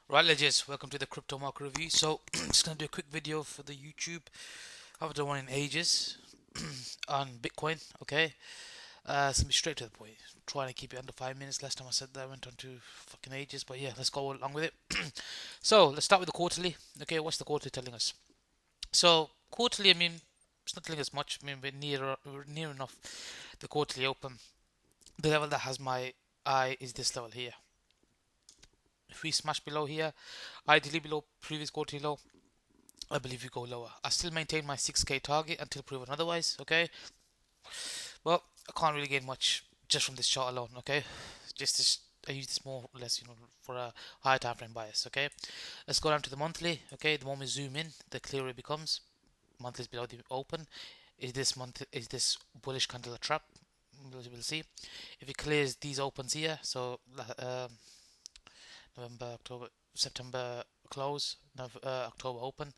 Right, legends, welcome to the crypto market review. So, just gonna do a quick video for the YouTube. I haven't done one in ages on Bitcoin. Okay, so be straight to the point. Trying to keep it under 5 minutes. Last time I said that, I went on to fucking ages, but yeah, let's go along with it. So, let's start with the quarterly. Okay, what's the quarterly telling us? So, quarterly, I mean, it's not telling us much. I mean, we're near enough the quarterly open. The level that has my eye is this level here. If we smash below here, ideally below previous quarterly low, I believe you go lower. I still maintain my 6k target until proven otherwise. Okay. Well, I can't really gain much just from this chart alone. Okay. Just this, I use this more or less, for a higher time frame bias. Okay. Let's go down to the monthly. Okay. The moment we zoom in, the clearer it becomes. Monthly is below the open. Is this bullish candle a trap? We'll see. If it clears these opens here, so November, October, September close, October open.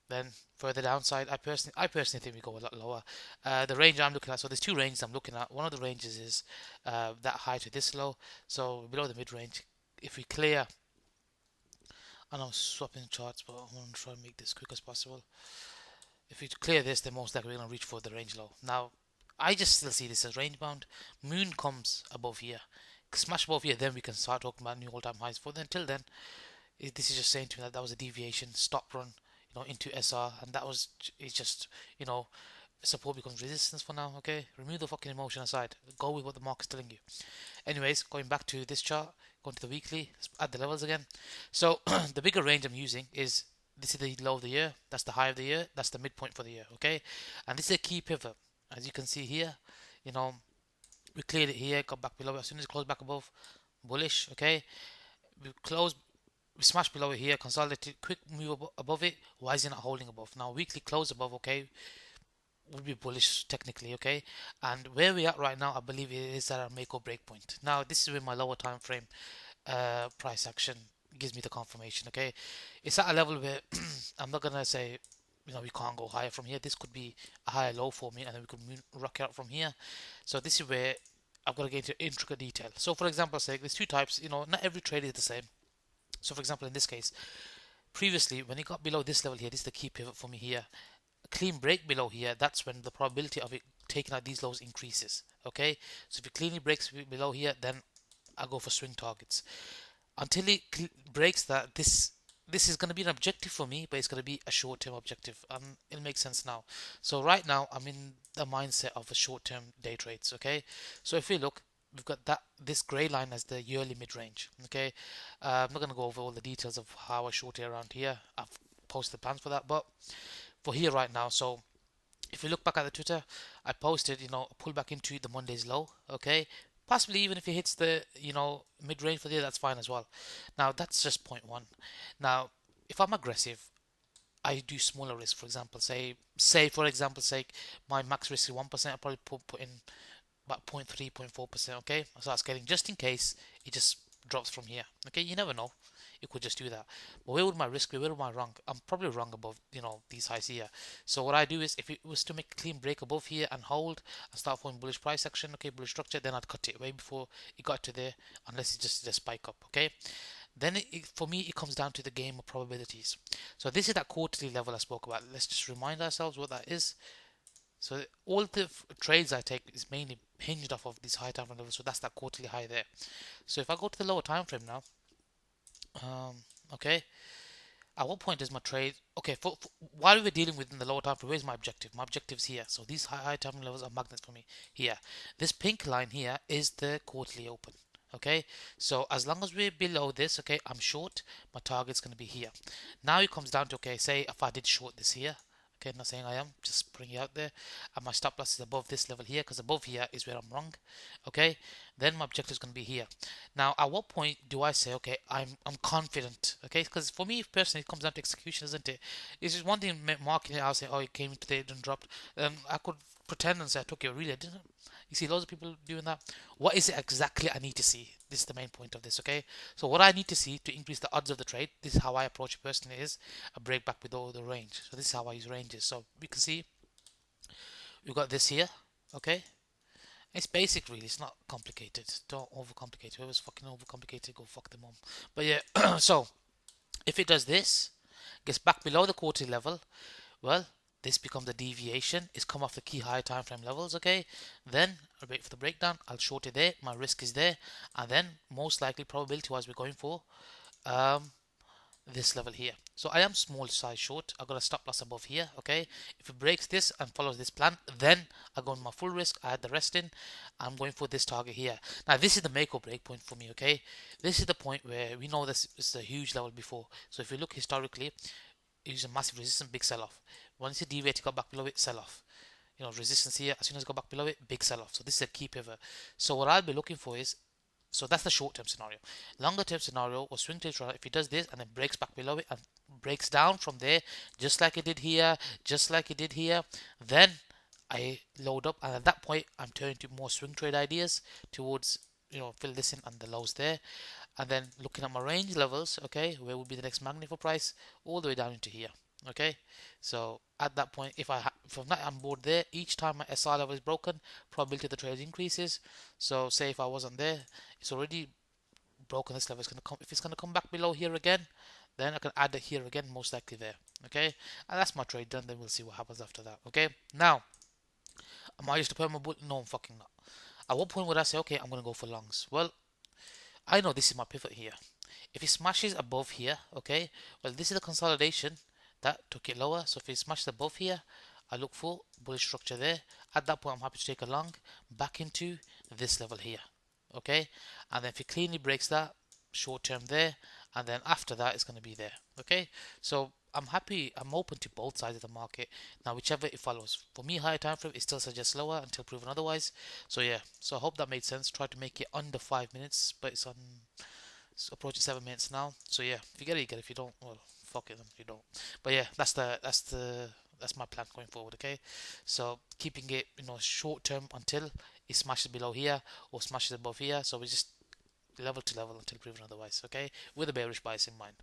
Then further downside, I personally think we go a lot lower. The range I'm looking at, so there's two ranges I'm looking at. One of the ranges is that high to this low, so below the mid range. If we clear, and I'm swapping charts, but I want to try and make this quick as possible. If we clear this, then most likely we're going to reach for the range low. Now, I just still see this as range bound. Moon comes above here, smash above here, then we can start talking about new all-time highs. For then, until then, this is just saying to me that that was a deviation, stop run, into SR, and that was it's just support becomes resistance for now. Okay, remove the fucking emotion aside, go with what the market's telling you. Anyways, going back to this chart, going to the weekly, let's add the levels again. So the bigger range I'm using is this is the low of the year, that's the high of the year, that's the midpoint for the year. Okay, and this is a key pivot, as you can see here. You know, we cleared it here, got back below. As soon as it closed back above, bullish. Okay, we closed, we smashed below it here, consolidated, quick move above it. Why is it not holding above? Now weekly close above, okay, would be bullish technically, okay. And where we are right now, I believe it is at our make or break point. Now this is where my lower time frame price action gives me the confirmation, okay. It's at a level where I'm not gonna say we can't go higher from here. This could be a higher low for me, and then we could rock it out from here. So this is where I've got to get into intricate detail. So for example, say there's two types. Not every trade is the same. So for example, in this case, previously when it got below this level here, this is the key pivot for me here. A clean break below here, that's when the probability of it taking out these lows increases. Okay, so if it cleanly breaks below here, then I go for swing targets. Until it breaks that, this is going to be an objective for me, but it's going to be a short-term objective. It'll make sense now. So right now, I'm in the mindset of a short-term day trades. Okay, so if we look, we've got this gray line as the yearly mid-range. Okay, I'm not going to go over all the details of how I short it around here. I've posted plans for that, but for here right now, so if you look back at the Twitter, I posted, pull back into the Monday's low. Okay, possibly even if it hits the mid range for the year, that's fine as well. Now that's just point one. Now if I'm aggressive, I do smaller risk. For example, say for example's sake, my max risk is 1%. I probably put in about 0.3, 0.4%. Okay, so that's getting just in case it just drops from here. Okay, you never know. It could just do that. But where would my risk be? Where am I wrong? I'm probably wrong above, these highs here. So what I do is, if it was to make a clean break above here and hold and start forming bullish price action, okay, bullish structure, then I'd cut it way before it got to there, unless it just spike up. Okay. Then for me, it comes down to the game of probabilities. So this is that quarterly level I spoke about. Let's just remind ourselves what that is. So all the trades I take is mainly hinged off of these high time frame levels. So that's that quarterly high there. So if I go to the lower time frame now, okay, at what point does my trade? Okay, for while we're dealing within the lower time frame, where's my objective? My objective's here. So these high time frame levels are magnets for me here. This pink line here is the quarterly open. Okay, so as long as we're below this, okay, I'm short. My target's going to be here. Now it comes down to, okay, say if I did short this here. Okay, I'm not saying I am, just putting it out there. And my stop loss is above this level here, because above here is where I'm wrong. Okay, then my objective is going to be here. Now, at what point do I say, okay, I'm confident? Okay, because for me personally, it comes down to execution, isn't it? It's just one thing marking it. I'll say, oh, it came today, it didn't drop. I could pretend and say I took it, really, I didn't. You see loads of people doing that. What is it exactly I need to see? This is the main point of this, okay? So what I need to see to increase the odds of the trade, this is how I approach it personally, is a break back with all the range. So this is how I use ranges. So we can see we've got this here, okay? It's basic really, it's not complicated. Don't overcomplicate. Whoever's fucking overcomplicated, go fuck them on. But yeah, so If it does this, gets back below the quarterly level, well, this becomes a deviation. It's come off the key high time frame levels, okay? Then I'll wait for the breakdown. I'll short it there. My risk is there. And then most likely probability wise we're going for um, this level here. So I am small size short. I've got a stop loss above here, okay? If it breaks this and follows this plan, then I go on my full risk. I add the rest in. I'm going for this target here. Now this is the make or break point for me, okay? This is the point where we know this is a huge level before. So if you look historically, it's a massive resistance, big sell off. Once it deviated, got back below it, sell off. You know, resistance here, as soon as it got back below it, big sell off. So this is a key pivot. So what I'll be looking for is, so that's the short term scenario. Longer term scenario or swing trade, if it does this and then breaks back below it and breaks down from there, just like it did here, just like it did here, then I load up, and at that point I'm turning to more swing trade ideas towards, you know, fill this in and the lows there, and then looking at my range levels, okay, where would be the next magnifier price, all the way down into here, okay. So at that point, if I'm not on board there, each time my SR level is broken, probability of the trade increases. So say if I wasn't there, it's already broken this level. It's gonna come, if it's gonna come back below here again, then I can add it here again, most likely there, okay. And that's my trade done. Then we'll see what happens after that, okay. Now, am I used to perma bull? No, I'm fucking not. At what point would I say, okay, I'm gonna go for longs? Well, I know this is my pivot here. If it smashes above here, okay, well, this is the consolidation that took it lower. So if it smashes above here, I look for bullish structure there. At that point, I'm happy to take a long back into this level here, okay. And then if it cleanly breaks that, short term there, and then after that, it's going to be there, okay. So I'm happy, I'm open to both sides of the market. Now, whichever it follows. For me, higher time frame, it still suggests lower until proven otherwise. So yeah, so I hope that made sense. Try to make it under 5 minutes, but it's on, it's approaching 7 minutes now. So yeah, if you get it, you get it. If you don't, well, fuck it, then you don't. But yeah, that's my plan going forward, okay. So keeping it, you know, short term until it smashes below here or smashes above here. So we just level to level until proven otherwise, okay, with a bearish bias in mind.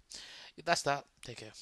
That's that. Take care.